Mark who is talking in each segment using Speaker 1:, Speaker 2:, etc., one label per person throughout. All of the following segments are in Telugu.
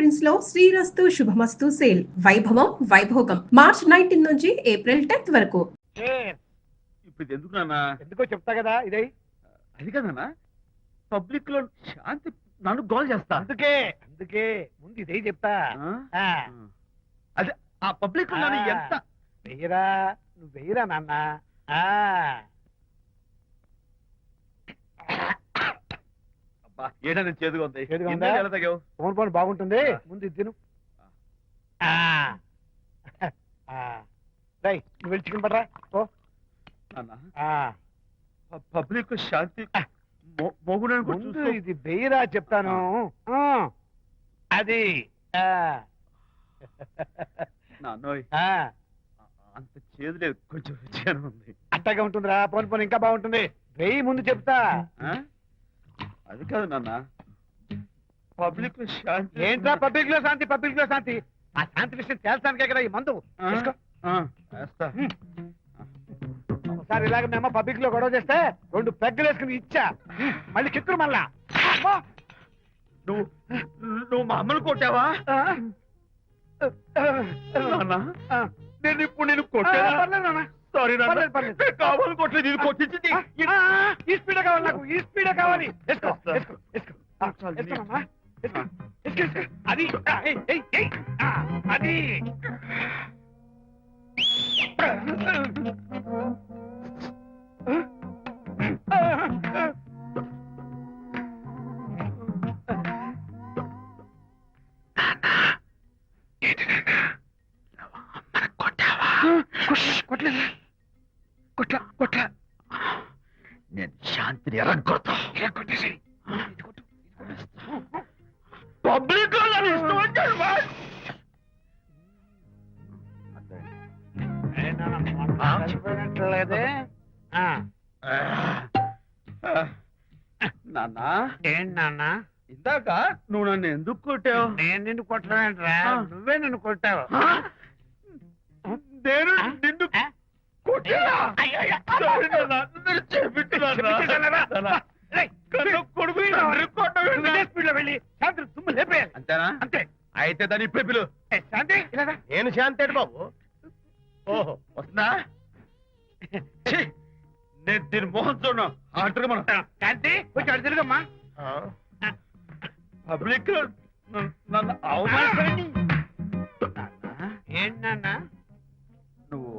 Speaker 1: ప్రిన్స్ లో శ్రీరస్తు శుభమస్తు సేల్ వైభవం వైభోగం మార్చ్ 19 నుంచి ఏప్రిల్ 10th వరకు.
Speaker 2: ఇప్పుడు ఇది ఎందుకు నాన్న?
Speaker 3: ఎందుకో చెప్తా కదా ఇదే.
Speaker 2: అది కదన్నా, పబ్లిక్ లో శాంతి నన్ను గోల్ చేస్తా.
Speaker 3: అందుకే అందుకే ముందు ఇదే చెప్తా.
Speaker 2: అదే ఆ పబ్లిక్ లో ఎంత
Speaker 3: వెయ్యరా, నువ్వు వెయ్యరా నాన్న.
Speaker 2: ఏదైనా చేదుగా ఉంది.
Speaker 3: చేదుగా ఉందా?
Speaker 2: ఎలా తగ్గావు?
Speaker 3: ఫోన్ ఫోన్ బాగుంటుంది, ముందు ఇది తిను. రై నువ్వు వెళ్ళి చికెన్ పడరా. ఓ
Speaker 2: పబ్లిక్ శాంతి
Speaker 3: ముందు ఇది వెయ్యరా చెప్తాను. అది
Speaker 2: నాన్నోయ్ అంత చేదు లేదు, కొంచెం రుచిగా ఉంది.
Speaker 3: అట్టగా ఉంటుందిరా, పోను పోను ఇంకా బాగుంటుంది. వెయ్యి ముందు చెప్తా.
Speaker 2: అది కాదు నాన్న, పబ్లిక్ లో శాంతి.
Speaker 3: ఏంట్రా పబ్లిక్ లో శాంతి? పబ్లిక్ లో శాంతి ఆ శాంతి విషయం తేల్చడానికే కదా ఈ మందు. ఒకసారి ఇలాగ మేము పబ్లిక్ లో గొడవ చేస్తే 2 పెగ్గలు వేసుకుని ఇచ్చా, మళ్ళీ కిక్కురు మళ్ళా.
Speaker 2: నువ్వు నువ్వు మా అమ్మను కొట్టావా? నేను ఇప్పుడు నేను కొట్టా. సారీ కావాలి, కొట్టలేదు. ఇది కొట్టించింది.
Speaker 3: ఈ స్పీడ్ కావాలి నాకు, ఈ స్పీడ్ కావాలి. అది అది కొట్టలేదు. కొట్ల కొట్ల
Speaker 2: నేను శాంతిని ఎరగొడతా.
Speaker 3: కొట్టేసి
Speaker 2: పబ్లిక్
Speaker 3: చనిపోయినట్లేదే.
Speaker 2: నాన్న
Speaker 3: ఏంటి నాన్న?
Speaker 2: ఇందాక నువ్వు నన్ను ఎందుకు కొట్టావు?
Speaker 3: నేను నిన్ను కొట్టలేంట్రా, నువ్వే నిన్ను కొట్టావు.
Speaker 2: నేను నిన్ను అంతేనా?
Speaker 3: అంతే.
Speaker 2: అయితే దాని ఇప్పుడే పిలు.
Speaker 3: శాంతి
Speaker 2: నేను శాంతి బాబు. ఓహో వస్తుందా? నేను దీని మోహన్ చూడను. ఆటగా మనం
Speaker 3: శాంతి కొంచెం అటు తిరుగమ్మా.
Speaker 2: పబ్లిక్ నన్ను అవమానించండి.
Speaker 3: ఏంటి నాన్న?
Speaker 2: నువ్వు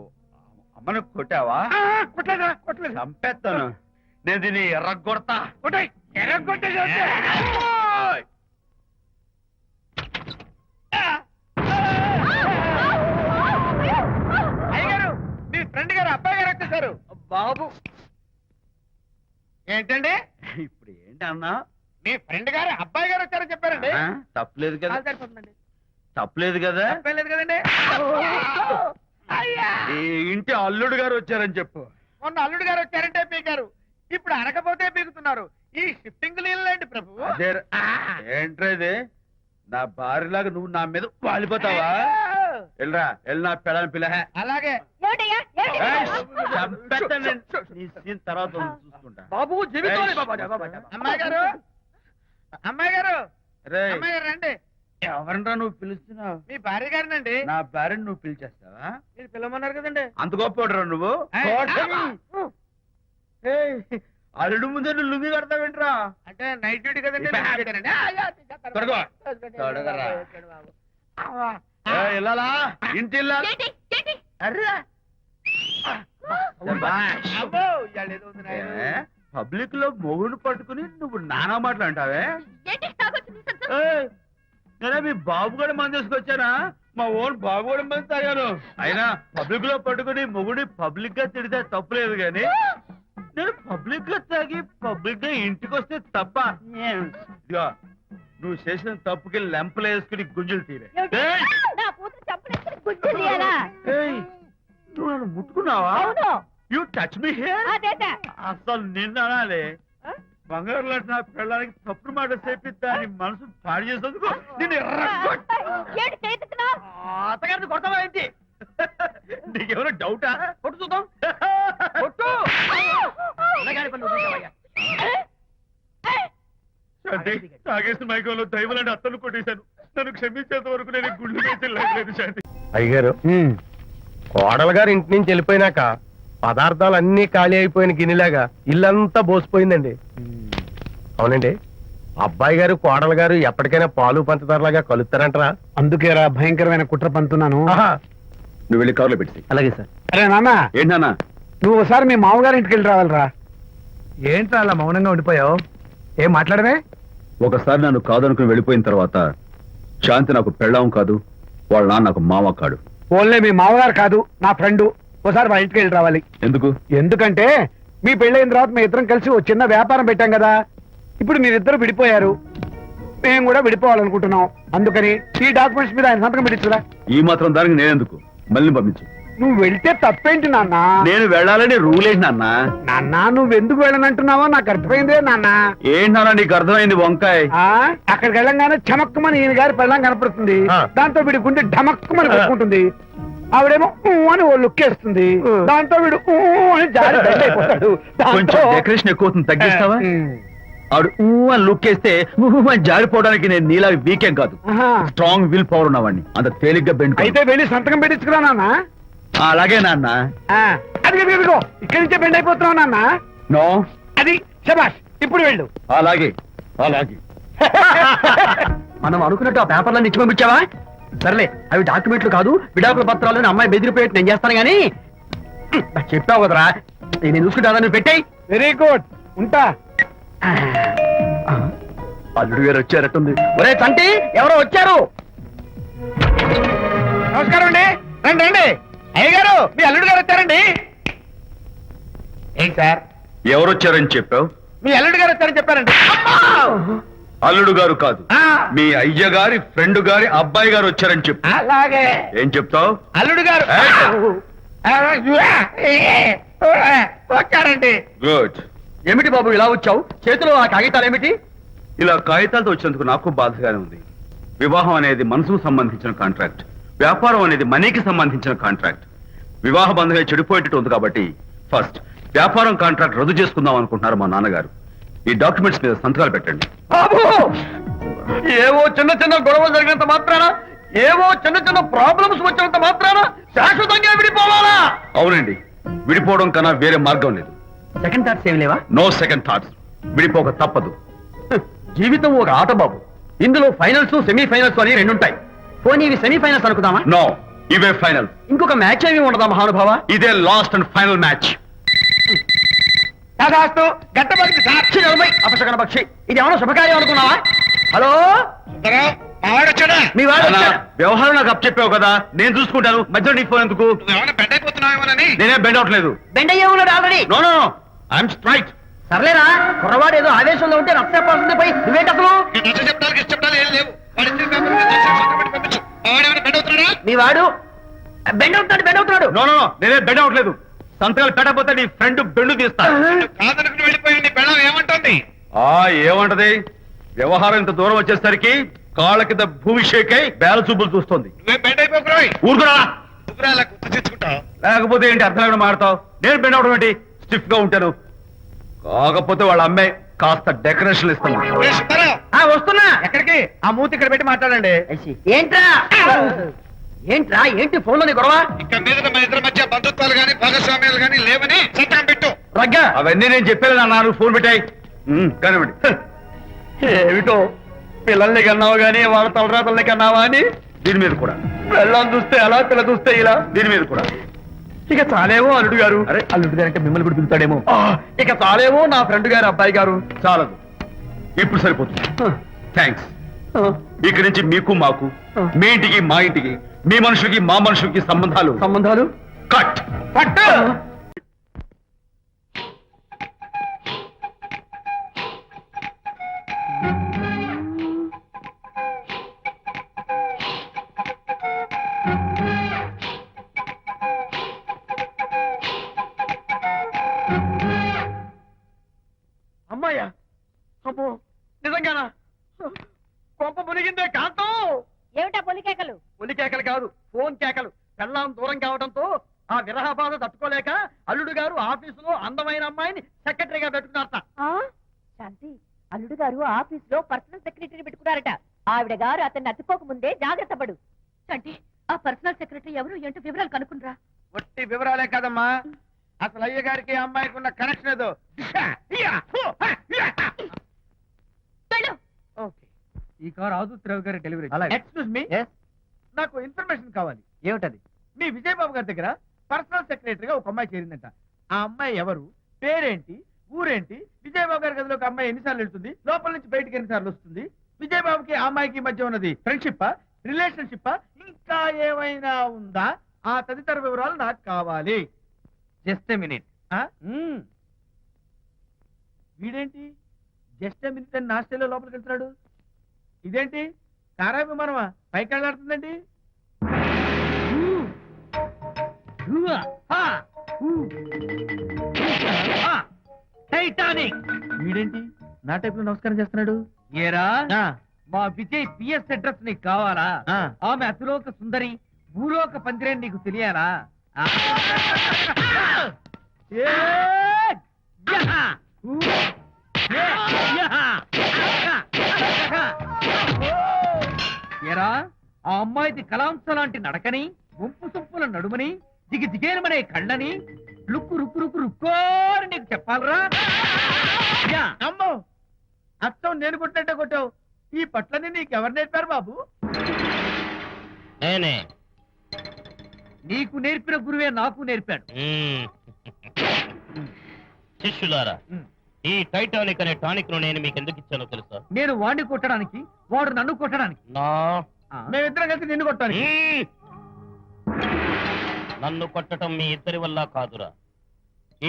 Speaker 2: అమ్మను కొట్టావా?
Speaker 3: కొట్టలేదా? కొట్టలేదు.
Speaker 2: చంపేస్తాను. నేను దీన్ని ఎర్రగొడతా.
Speaker 3: కొట్టాయి, ఎర్రగొట్టే. అయ్యగారు, మీ ఫ్రెండ్ గారు అబ్బాయి గారు వచ్చేసారు.
Speaker 2: బాబు
Speaker 3: ఏంటండి
Speaker 2: ఇప్పుడు ఏంటి అన్నా?
Speaker 3: మీ ఫ్రెండ్ గారు అబ్బాయి గారు వచ్చారని చెప్పారండి.
Speaker 2: తప్పలేదు కదా?
Speaker 3: సరిపోతుందండి.
Speaker 2: తప్పలేదు కదా?
Speaker 3: తప్పలేదు కదండి.
Speaker 2: ఈ ఇంటి అల్లుడు గారు వచ్చారని చెప్పు.
Speaker 3: మొన్న అల్లుడు గారు వచ్చారంటే పీకారు, ఇప్పుడు అనకపోతే పీకుతున్నారు. ఈ షిఫ్టింగ్ లీలండి ప్రభు.
Speaker 2: ఏంట్రేది? నా భార్యలాగా నువ్వు నా మీద వాలిపోతావా? వెళ్ళరా, వెళ్ళి నా పెళ్ళని పిల్ల.
Speaker 3: అలాగే
Speaker 2: తర్వాత చూసుకుంటా.
Speaker 3: బాబు అమ్మాయి గారు, అమ్మాయి గారు, అమ్మాయి గారు రండి.
Speaker 2: ఎవరన్నా నువ్వు పిలుస్తున్నావు?
Speaker 3: మీ భార్య గారినండి.
Speaker 2: నా భార్యను నువ్వు పిలిచేస్తావా?
Speaker 3: మీరు పిలవమన్నారు కదండి.
Speaker 2: అంత గొప్ప నువ్వు? అల్లుడు ముందే నువ్వు లుంగి కడతావేంట్రా?
Speaker 3: అంటే నైట్ డ్యూటీ కదండి.
Speaker 2: వెళ్ళాలా? ఇంటి పబ్లిక్ లో మొగుడు పట్టుకుని నువ్వు నానా మాటలు అంటావే? నేనే మీ బాబు కూడా మంది తీసుకొచ్చానా? మా ఓన్ బాబు కూడా మంది తాగాను. అయినా పబ్లిక్ లో పట్టుకుని మొగుడి పబ్లిక్ గా తిడితే తప్పులేదు గాని నేను పబ్లిక్ గా తాగి పబ్లిక్ గా ఇంటికి వస్తే తప్ప. ఇదిగో నువ్వు చేసిన తప్పుకి లెంపలు వేసుకుని గుంజులు తీరే. నువ్వు నన్ను ముట్టుకున్నావా? You touch me here. అసలు నిన్న అనాలి. బంగారు లాంటి నా పిల్లలకి తప్పుడు మాట చెప్పి దాని మనసు పాడు చేసేందుకు నేను అత్తగారిని కొడతావా ఏంటి? నీకేమైనా డౌటా? కొట్టు చూద్దాం. కొట్టు. తాగేసిన మైకంలో దైవం లాంటి అత్తను కొట్టేశాను. నన్ను క్షమించేంత వరకు నేను ఈ గుళ్ళు వేసి లేదు శాంతి.
Speaker 4: అయ్యగారు కోడలు గారు ఇంటి నుంచి వెళ్ళిపోయినాక పదార్థాలు అన్ని ఖాళీ అయిపోయిన గిన్నెలాగా ఇల్లంతా బోసిపోయిందండి. అవునండి, అబ్బాయి గారు కోడలు గారు ఎప్పటికైనా పాలు పంచదారలాగా కలుస్తారంటరా?
Speaker 3: అందుకేరా భయంకరమైన కుట్ర పంతున్నాను.
Speaker 2: నువ్వు వెళ్ళి కారులో పెట్టి.
Speaker 4: అలాగే సార్.
Speaker 3: అరే నాన్న,
Speaker 2: ఏంటన్నా?
Speaker 3: నువ్వు ఒకసారి మీ మామగారి ఇంటికి వెళ్ళి రావాలిరా.
Speaker 4: ఏంట్రా అలా మౌనంగా ఉండిపోయావు? ఏం మాట్లాడమే?
Speaker 2: ఒకసారి నన్ను కాదనుకుని వెళ్ళిపోయిన తర్వాత శాంతి నాకు పెళ్ళాం కాదు, వాళ్ళ నాన్న నాకు మామ కాడు.
Speaker 3: ఓన్లే మీ మామగారు కాదు, నా ఫ్రెండ్. ఒకసారి మా ఇంటికి వెళ్ళి రావాలి.
Speaker 2: ఎందుకు?
Speaker 3: ఎందుకంటే మీ పెళ్ళైన తర్వాత మీ ఇద్దరం కలిసి ఓ చిన్న వ్యాపారం పెట్టాం కదా. ఇప్పుడు మీరిద్దరు విడిపోయారు, మేము కూడా విడిపోవాలనుకుంటున్నాం. అందుకని ఈ డాక్యుమెంట్స్ మీద ఆయన సంతకం పెట్టించురా.
Speaker 2: ఈ మాత్రం దానికి నేనెందుకు? మళ్ళీ పంపించు.
Speaker 3: నువ్వు వెళ్తే తప్పేంటి నాన్న?
Speaker 2: నేను వెళ్ళాలని రూల్ ఏంటి నాన్న?
Speaker 3: నాన్న, నువ్వు ఎందుకు వెళ్ళనంటున్నావో నాకు అర్థమైందే నాన్న.
Speaker 2: ఏంటి నాన్న నీకు అర్థమైంది వంకాయ?
Speaker 3: అక్కడికి వెళ్ళంగానే చమక్కుమని ఈయన గారి పెళ్ళం కనపడుతుంది. దాంతో వీడి గుండె ఢమక్కుమని కొట్టుకుంటుంది. ఆవిడేమో అని ఓ లుక్ వేస్తుంది. దాంతో వీడు అని జారి బెడ్ అయిపోతాడు.
Speaker 2: కొంచెం డెకరేషన్ ఎక్కువ అవుతుంది, తగ్గిస్తావా? ఆవిడ అని లుక్ వేస్తే అని జారిపోవడానికి నేను నీలా వీకేం కాదు, స్ట్రాంగ్ విల్ పవర్ ఉన్నవాడిని. అంత తేలిగ్గా బెండ్
Speaker 3: అయితే వెళ్ళి సంతకం పెట్టించుకురా నాన్న.
Speaker 2: అలాగే నాన్న.
Speaker 3: అది ఇదిగో ఇక్కడి నుంచే బెండ్ అయిపోతున్నావు నాన్న.
Speaker 2: నో,
Speaker 3: అది శబాష్, ఇప్పుడు వెళ్ళు.
Speaker 2: అలాగే అలాగే.
Speaker 4: మనం అనుకున్నట్టు ఆ పేపర్లను ఇచ్చి పంపించావా? సర్లే, అవి డాక్యుమెంట్లు కాదు, విడాకుల పత్రాలను అమ్మాయి బెదిరిపోయేట్టు నేను చేస్తాను గానీ చెప్పావు కదరా, నేను చూసుకుంటా. నువ్వు పెట్టాయి.
Speaker 3: వెరీ గుడ్, ఉంటా.
Speaker 4: అల్లుడు గారు వచ్చారట్టుంది. ఒరే తంటి, ఎవరో వచ్చారు.
Speaker 3: నమస్కారం అండి. రండి రండి. అయ్యగారు, మీ అల్లుడు గారు వచ్చారండి. ఏంటి సార్?
Speaker 2: ఎవరొచ్చారని చెప్పావు?
Speaker 3: మీ అల్లుడు గారు వచ్చారని చెప్పారండి.
Speaker 2: అల్లుడు గారు కాదు, మీ అయ్య గారి ఫ్రెండ్ గారి అబ్బాయి గారు వచ్చారని చెప్పు.
Speaker 3: అలాగే.
Speaker 2: ఏం చెప్తావు?
Speaker 3: అల్లుడు గారు వచ్చారండి.
Speaker 2: గుడ్.
Speaker 4: ఏమిటి బాబు ఇలా వచ్చావు? చేతిలో ఆ కాగితాలు ఏమిటి?
Speaker 2: ఇలా కాగితాలతో వచ్చినందుకు నాకు బాధగానే ఉంది. వివాహం అనేది మనసుకు సంబంధించిన కాంట్రాక్ట్, వ్యాపారం అనేది మనీకి సంబంధించిన కాంట్రాక్ట్. వివాహ బంధంగా చెడిపోయేటట్టు ఉంది కాబట్టి ఫస్ట్ వ్యాపారం కాంట్రాక్ట్ రద్దు చేసుకుందాం అనుకుంటున్నారు మా నాన్నగారు. ఈ డాక్యుమెంట్స్ మీద సంతకాలు పెట్టండి.
Speaker 4: బాబు, ఏవో చిన్న చిన్న గొడవలు జరిగినంత మాత్రాన, ఏవో చిన్న చిన్న ప్రాబ్లమ్స్ వచ్చినంత మాత్రాన శాశ్వతంగా విడిపోవాలా?
Speaker 2: అవునండి, విడిపోవడం కన్నా వేరే మార్గం లేదు.
Speaker 4: సెకండ్ థాట్స్ ఏమి లేవా?
Speaker 2: No second thoughts. విడిపోక తప్పదు.
Speaker 4: జీవితం ఒక ఆట బాబు, ఇందులో ఫైనల్స్ సెమీఫైనల్స్ అని రెండుంటాయి. పోనీ ఇవి సెమీఫైనల్స్ అనుకుందామా?
Speaker 2: నో, ఇవే ఫైనల్.
Speaker 4: ఇంకొక మ్యాచ్ ఏమి ఉండదా మహానుభావ?
Speaker 2: ఇదే లాస్ట్ అండ్ ఫైనల్ మ్యాచ్.
Speaker 3: గట్టబడి
Speaker 4: సాక్షి నిలబై అపశకన పక్షి, ఇది ఏమైనా శుభకార్యం అనుకున్నావా? హలో,
Speaker 3: వచ్చాడా?
Speaker 4: మీ వాడు
Speaker 2: అన్నా,
Speaker 4: వచ్చాడా?
Speaker 2: వ్యవహారం నాకు అప్ చెప్పావు కదా, నేను చూసుకుంటాను. మధ్యలో నీకు ఫోన్ ఎందుకు?
Speaker 3: ఏమైనా బెడ్ అయిపోతున్నావేమోనని.
Speaker 2: నేనే బెండ్ అవట్లేదు.
Speaker 4: బెండ్ అయ్యే ఉన్నాడు already.
Speaker 2: No no, I'm straight.
Speaker 4: సర్లేరా, కుర్రవాడు ఏదో ఆవేశంలో ఉంటే రక్త పడుతుంది. పోయి నువ్వేంటి అసలు?
Speaker 3: చెప్తానికి ఇష్టపడాలి ఏం లేవు. వాడు ఇచ్చిన పేపర్ మీద సంతకం పెట్టి పంపించు. వాడేమైనా బెడ్ అవుతున్నాడా?
Speaker 4: మీ వాడు బెండ్ అవుతున్నాడు, బెండ్ అవుతున్నాడు.
Speaker 2: నో నో, నేనే బెండ్ అవట్లేదు. సంతకాలు పెట్టకపోతే నీ ఫ్రెండ్ బెండు తీస్తా.
Speaker 3: కాదనుకుని వెళ్ళిపోయి నీ పెళ్ళం ఏమంటుంది?
Speaker 2: ఏమంటది? వ్యవహారం ఇంత దూరం వచ్చేసరికి కాళ్ళ కింద భూమిషేకై బేల చూపులు చూస్తుంది.
Speaker 3: నువ్వే బెడ్ అయిపోకురాయి.
Speaker 2: ఊరుకురా.
Speaker 3: అలా గుర్తు తెచ్చుకుంటావు.
Speaker 2: లేకపోతే ఏంటి అర్థం లేకుండా మాడతావు? నేను బెండ్ అవడం ఏంటి? స్టిఫ్ గా ఉంటాను. కాకపోతే వాళ్ళ అమ్మాయి కాస్త డెకరేషన్ ఇస్తాను.
Speaker 4: వస్తున్నా.
Speaker 3: ఎక్కడికి? ఆ మూతి ఇక్కడ పెట్టి మాట్లాడండి.
Speaker 4: ఏంట్రా ఏంట్రా ఏంటి ఫోన్ లోని గొడవ?
Speaker 3: ఇక్కడ మీద మన ఇద్దరి మధ్య బంధుత్వాలు గాని భాగస్వామ్యాలు గాని లేవని సంతకం పెట్టు.
Speaker 4: రగ్గా
Speaker 2: అవన్నీ నేను చెప్పాను అన్నారు. ఫోన్ పెట్టాయి కానివ్వండి.
Speaker 4: ఏమిటో పిల్లల్ని కన్నావు గానీ వాళ్ళ తలరాతల్ని కన్నావా అని.
Speaker 2: దీని మీద కూడా
Speaker 4: పిల్లల్ని చూస్తే అలా, పిల్ల చూస్తే ఇలా.
Speaker 2: దీని మీద కూడా
Speaker 4: ఇక చాలేమో అల్లుడు గారు.
Speaker 2: అరే,
Speaker 4: అల్లుడు గారు అంటే మిమ్మల్ని కూడా పిలుతాడేమో. ఇక చాలేమో నా ఫ్రెండ్ గారు అబ్బాయి గారు.
Speaker 2: చాలదు, ఇప్పుడు సరిపోతుంది. థ్యాంక్స్. ఇక్కడి నుంచి మీకు మాకు, మీ ఇంటికి మా ఇంటికి, మీ మనుషులకి మా మనుషులకి సంబంధాలు కట్.
Speaker 3: పట్టు.
Speaker 4: అమ్మాయ్యా, అమ్మో నిజంగానా? కొంప మునిగిందే కాంతం.
Speaker 5: ఏమిటా పొలికేకలు?
Speaker 4: ఒలి కేకలు కాదు, ఫోన్ కేకలు. పెళ్ళాం దూరం కావడంతో ఆ విరహ బాధ తట్టుకోలేక అల్లుడు గారు ఆఫీసులో అందమైన అమ్మాయిని సెక్రటరీగా పెట్టుకున్నారట.
Speaker 5: శాంతి, అల్లుడు గారు ఆఫీస్ లో పర్సనల్ సెక్రటరీ పెట్టుకున్నారట. ఆవిడ గారు అతన్ని అతుక్కోక ముందే జాగ్రత్త పడు. అంటే ఆ పర్సనల్ సెక్రటరీ ఎవరు ఏంటో వివరాలు కనుక్కుండ్రా.
Speaker 3: ఒట్టి వివరాలే కదమ్మా, అసలు అయ్య గారికి అమ్మాయికి ఉన్న కనెక్షన్ ఏదో. ఓకే, ఈ కార్ ఆదుత్ రావు గారి డెలివరీ. ఎక్స్క్యూజ్ మీ, నాకు ఇన్ఫర్మేషన్ కావాలి. ఏమిటది? మీ విజయబాబు గారి దగ్గర పర్సనల్ సెక్రటరీగా ఒక అమ్మాయి చేరిందంట. ఆ అమ్మాయి ఎవరు, పేరేంటి, ఊరేంటి, విజయబాబు గారి గదిలోకి అమ్మాయి ఎన్నిసార్లు వెళ్తుంది, లోపల నుంచి బయటికి ఎన్నిసార్లు వస్తుంది, విజయబాబుకి ఆ అమ్మాయికి మధ్య ఉన్నది ఫ్రెండ్షిప్, రిలేషన్షిప్, ఇంకా ఏమైనా ఉందా? ఆ తదితర వివరాలు నాకు కావాలి. Just a minute. వీడేంటి జస్ట్ ఎ మినిట్ అని నాస్టేలో లోపలికి వెళ్తున్నాడు? ఇదేంటి కారా విమానమా పైకి వెళ్ళాడుతుందండి? టైటానిక్. వీడేంటి నా టైప్ లో నమస్కారం చేస్తున్నాడు? ఏరా మా విజయ్ పిఎస్ అడ్రస్ నీకు కావాలా? ఆమె అతిలోక సుందరి, భూలోక పందిరే నీకు తెలియాలా? ఏరా ఆ అమ్మాయిది కలాంస లాంటి నడకని, వంపు సొంపుల నడుమని, దిగి దిగేనమనే కళ్ళని, లుక్కు రుక్కు రుక్కు రుక్కోని నీకు చెప్పాలరా? అమ్మో, అత్తం నేను కొట్టినట్టే కొట్టావు. ఈ పట్లని నీకెవరు నేర్పారు బాబు?
Speaker 6: నేనే.
Speaker 3: నీకు నేర్పిన గురువే నాకు నేర్పాడు.
Speaker 6: శిష్యులారా, ఈ టైటానిక్ అనే టానిక్ ను నేను మీకు ఎందుకు ఇచ్చానో తెలుసా?
Speaker 3: నేను వాడిని కొట్టడానికి, వాడు నన్ను కొట్టడానికి. మేమిద్దరం కలిసి నిన్ను కొట్టాలి.
Speaker 6: నన్ను కొట్టడం మీ ఇద్దరి వల్ల కాదురా.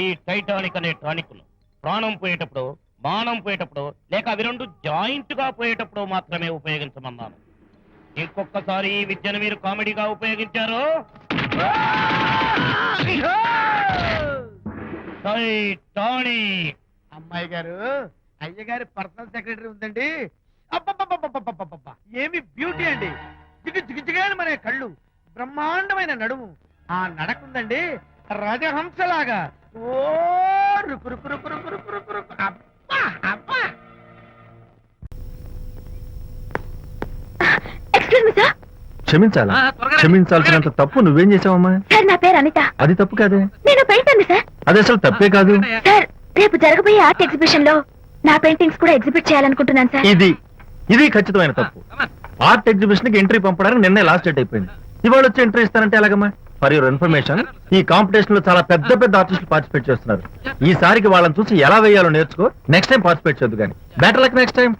Speaker 6: ఈ టైటానిక్ అనే టానిక్ ను ప్రాణం పోయేటప్పుడు, మానం పోయేటప్పుడు, లేక అవి రెండు జాయింట్ గా పోయేటప్పుడు మాత్రమే ఉపయోగించమన్నాను. ఇంకొకసారి ఈ విద్యను మీరు కామెడీగా ఉపయోగించారు, టైటానిక్.
Speaker 3: అమ్మాయి గారు, అయ్యగారి పర్సనల్ సెక్రటరీ ఉందండి. అబ్బబ్బబ్బబ్బబ్బబ్బబ్బ, ఏమి బ్యూటీ అండి! జిగు జిగుజిగాని మనే కళ్ళు, బ్రహ్మాండమైన నడుము, ఆ నడకుందండి రాజహంసలాగా. ఓ రుకు రుకు రుకు రుకు రుకు రుకు రుకు. అబ్బా అబ్బా.
Speaker 7: Excuse me sir.
Speaker 8: క్షమించాలా? క్షమించాల్సినంత తప్పు నువ్వేం చేసావమ్మా?
Speaker 7: సార్ నా పేరు అనిత.
Speaker 8: అది తప్పు కాదే.
Speaker 7: నేను పెయింటర్ సార్.
Speaker 8: అది అసలు తప్పే కాదు.
Speaker 7: సార్ రేపు జరగబోయే ఆర్ట్ ఎగ్జిబిషన్ లో నా పెయింటింగ్స్ కూడా ఎగ్జిబిట్ చేయాలనుకుంటున్నాను సార్.
Speaker 8: ఇది ఖచ్చితమైన తప్పు. ఆర్ట్ ఎగ్జిబిషన్ కి ఎంట్రీ పంపడానికి నిన్నే లాస్ట్ డేట్ అయిపోయింది. ఇవాళ వచ్చి ఎంట్రీ ఇస్తానంటే ఎలాగమ్మా? ఫర్ యువర్ ఇన్ఫర్మేషన్, ఈ కాంపిటీషన్ లో చాలా పెద్ద పెద్ద ఆర్టిస్టులు పార్టిసిపేట్ చేస్తున్నారు. ఈసారికి వాళ్ళని చూసి ఎలా వేయాలో నేర్చుకో. నెక్స్ట్ టైం పార్టిసిపేట్ చేయొద్దు కానీ. Better luck next time.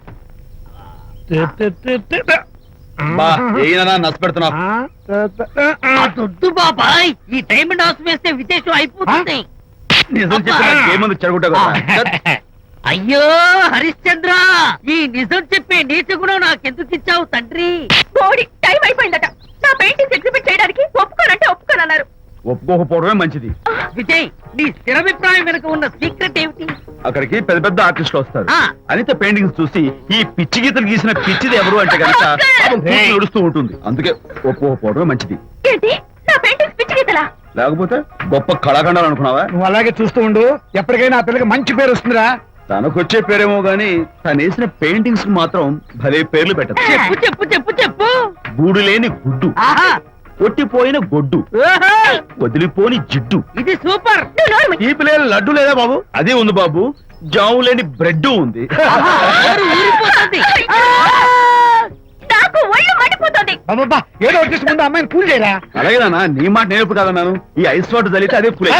Speaker 5: దొడ్డు బాబాయ్, ఈ డైమండ్ హౌస్ వేస్తే విదేశం అయిపోతుంది. అయ్యో హరిశ్చంద్ర, ఈ నిజం చెప్పే నీచ గుణం నాకెందుకు ఇచ్చావు తండ్రి?
Speaker 7: బోడి టైం అయిపోయిందట. నా పెయింటింగ్స్ ఎగ్జిబిట్ చేయడానికి ఒప్పుకోనంటే ఒప్పుకోనన్నారు.
Speaker 9: ఒప్పుకోకపోవడమే మంచిది.
Speaker 5: విజయ్, నీ స్థిరాభిప్రాయం వెనుక ఉన్న సీక్రెట్ ఏమిటి?
Speaker 9: అక్కడికి పెద్ద పెద్ద ఆర్టిస్టులు వస్తారు.
Speaker 5: ఆ.
Speaker 9: అనిత పెయింటింగ్స్ చూసి ఈ పిచ్చి గీతలు గీసిన పిచ్చిది ఎవరు అంటే కనుక నడుస్తూ ఉంటుంది. అందుకే ఒప్పుకోకపోవడమే మంచిది.
Speaker 7: ఏంటి నా పెయింటింగ్స్ పిచ్చి గీతలా?
Speaker 9: లేకపోతే గొప్ప కళాఖండాలు అనుకున్నావా?
Speaker 3: నువ్వు అలాగే చూస్తూ ఉండు, ఎప్పటికైనా ఆ పిల్లకి మంచి పేరు వస్తుందిరా.
Speaker 9: తనకొచ్చే పేరేమో గాని తను వేసిన పెయింటింగ్స్ మాత్రం భలే పేర్లు పెట్టదు.
Speaker 5: చెప్పు చెప్పు చెప్పు చెప్పు.
Speaker 9: గూడు లేని గుడ్డు,
Speaker 5: ఆహా,
Speaker 9: కొట్టిపోయిన గొడ్డు,
Speaker 5: ఓహో,
Speaker 9: వదిలిపోని జిడ్డు.
Speaker 5: ఇది సూపర్.
Speaker 7: నువ్వు నోరు మూయి.
Speaker 9: ఈ పిల్లలు లడ్డు లేదా బాబు? అదే ఉంది బాబు. జాము లేని బ్రెడ్ ఉంది.
Speaker 5: నోరు ఊరిపోతుంది.
Speaker 7: నాకు ఒళ్ళు మండిపోతుంది.
Speaker 3: అబ్బబ్బా, ఏదో వచ్చేసి ముందు అమ్మాయిని కూల్ చేయరా.
Speaker 9: అలాగే నాన్న, నీ మాట నేర్పు కాదన్నాను. ఈ ఐస్ వాటర్ చలితే అదే పులే.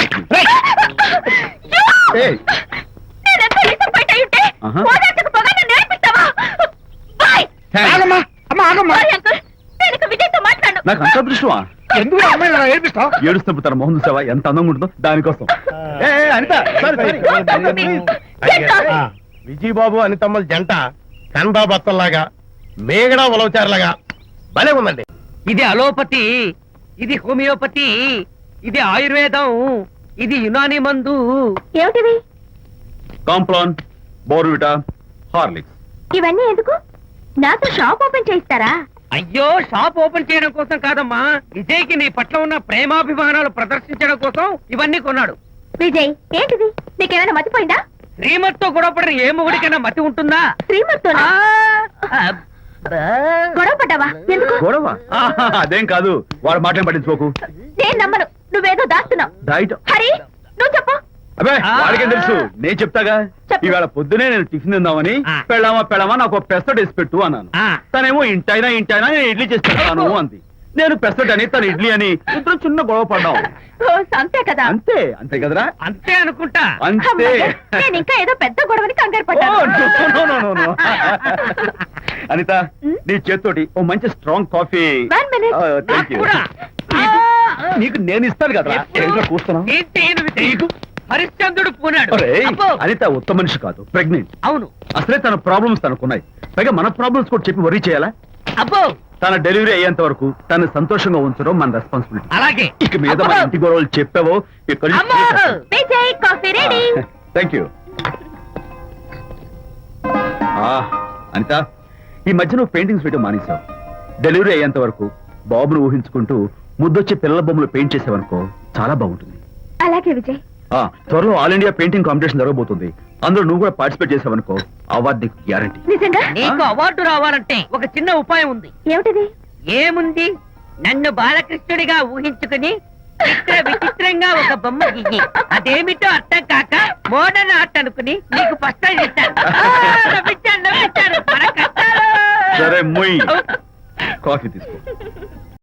Speaker 7: నేనెంత disappoint అయి ఉంటే
Speaker 9: ఆహా.
Speaker 7: ఓదార్చకపోగా నన్ను నేర్పిస్తావా? బాయ్.
Speaker 3: ఆగమ్మా, అమ్మ ఆగమ్మా.
Speaker 7: సారీ అంకుల్, నేను ఇక విజయ్తో మాట్లాడను.
Speaker 9: నాకు అంత దృష్టమా?
Speaker 3: ఎందుకు ఆ అమ్మాయిని అలా ఏడిపిస్తావు?
Speaker 9: ఏడుస్తున్నప్పుడు తన మొహం చూసావా ఎంత అందంగా ఉంటుందో? దానికోసం. Anitha, sorry.
Speaker 7: Don't talk to me. Get lost.
Speaker 4: Vijaya Babu అనితమ్మల జంట కన్బా బత్తల్లాగా, మేగడా ఉలవచారులాగా భలే ఉందండి.
Speaker 5: ఇది అలోపతి, ఇది హోమియోపతి, ఇది ఆయుర్వేదం, ఇది యునాని మందు.
Speaker 7: ఏమిటివి?
Speaker 9: Complan, Bournvita, Horlicks.
Speaker 7: ఇవన్నీ ఎందుకు? నాతో షాప్ ఓపెన్ చేయిస్తారా?
Speaker 5: అయ్యో, షాప్ ఓపెన్ చేయడం కోసం కాదమ్మా, విజయ్కి నీ పట్ల ఉన్న ప్రేమాభిమానాలు ప్రదర్శించడం కోసం ఇవన్నీ కొన్నాడు.
Speaker 7: విజయ్, ఏంటిది? నీకేమైనా మతిపోయిందా?
Speaker 5: శ్రీమతితో గొడవపడిన ఏ మొగుడికైనా మతి ఉంటుందా?
Speaker 7: శ్రీమతితోనా?
Speaker 5: ఆ,
Speaker 7: గొడవ పడ్డావా ఎందుకు?
Speaker 9: గొడవ అదేం కాదు, వాడు మాటలు పట్టించుకోకు.
Speaker 7: నేను నమ్మను, నువ్వేదో దాస్తున్నావు.
Speaker 9: డైట్
Speaker 7: హరి, నువ్వు చెప్పు.
Speaker 9: అబ్బే వాడికేం తెలుసు, నేను చెప్తాగా.
Speaker 7: చెప్పు.
Speaker 9: ఇవాళ పొద్దునే నేను టిఫిన్ తిందామని పెళ్ళామా నాకు పెసరట్ వేసి పెట్టు అన్నాను. తనేమో ఇంటైనా నేను ఇడ్లీ చేసి పెడతాను అంది. నేను పెసరట్ అని తను ఇడ్లీ అని ఇద్దరు చిన్న గొడవ పడ్డాం.
Speaker 7: ఓ, అంతే కదా.
Speaker 9: అంతే అంతే కదరా,
Speaker 5: అంతే అనుకుంటా.
Speaker 9: అంతే.
Speaker 7: అమ్మయ్య, నేను ఇంకా ఏదో పెద్ద గొడవని కంగారు
Speaker 9: ఓ,
Speaker 7: పడ్డాను.
Speaker 9: no. అనిత, నీ చేత్తోటి ఓ మంచి strong coffee.
Speaker 7: 1 minute.
Speaker 9: Thank you.
Speaker 5: కూడా.
Speaker 9: నీకు నేను ఇస్తాను కదా, కూర్చున్నా.
Speaker 5: ఏంటి ఈయన విజయ్? హరిశ్చంద్రుడు పూనాడు.
Speaker 9: ఒరేయ్,
Speaker 5: అబ్బో.
Speaker 9: అనిత ఉత్తమ మనిషి కాదు, ప్రెగ్నెంట్.
Speaker 5: అవును.
Speaker 9: అసలే తన ప్రాబ్లమ్స్ తనకున్నాయి, పైగా మన ప్రాబ్లమ్స్ కూడా చెప్పి వరీ చేయాలా?
Speaker 5: అబ్బో,
Speaker 9: తన డెలివరీ అయ్యేంత వరకు తను సంతోషంగా ఉంచడం మన రెస్పాన్సిబిలిటీ.
Speaker 5: అలాగే.
Speaker 9: ఇక మీద మన ఇంటి గొడవలు చెప్పావో ఇక్కడ
Speaker 5: అమ్మో.
Speaker 7: Vijay, coffee ready.
Speaker 9: Thank you. Anitha, ఈ మధ్య నువ్వు పెయింటింగ్స్ వేయడం మానేశావు. డెలివరీ అయ్యేంత వరకు బాబును ఊహించుకుంటూ ముద్దొచ్చే పిల్లల బొమ్మలు పెయింట్ చేసావనుకో, చాలా బాగుంటుంది.
Speaker 7: అలాగే విజయ్.
Speaker 9: త్వరలో ఆల్ ఇండియా పెయింటింగ్ కాంపిటీషన్ జరగబోతుంది. అందులో నువ్వు కూడా పార్టిసిపేట్ చేసావనుకో, అవార్డు నీకు గ్యారంటీ.
Speaker 7: నిజంగా?
Speaker 5: నీకు అవార్డు రావాలంటే ఒక చిన్న ఉపాయం ఉంది.
Speaker 7: ఏమిటిది?
Speaker 5: ఏముంది, నన్ను బాలకృష్ణుడిగా ఊహించుకుని విచిత్రంగా ఒక బొమ్మ గీయి. అదేమిటో అర్థం కాక మోడర్న్ ఆర్ట్ అనుకుని నీకు ఫస్ట్ ప్రైజ్ ఇస్తాను. నవ్వించాను. మన కష్టాలు.
Speaker 9: సరే, మొయ్ కాఫీ తీసుకో.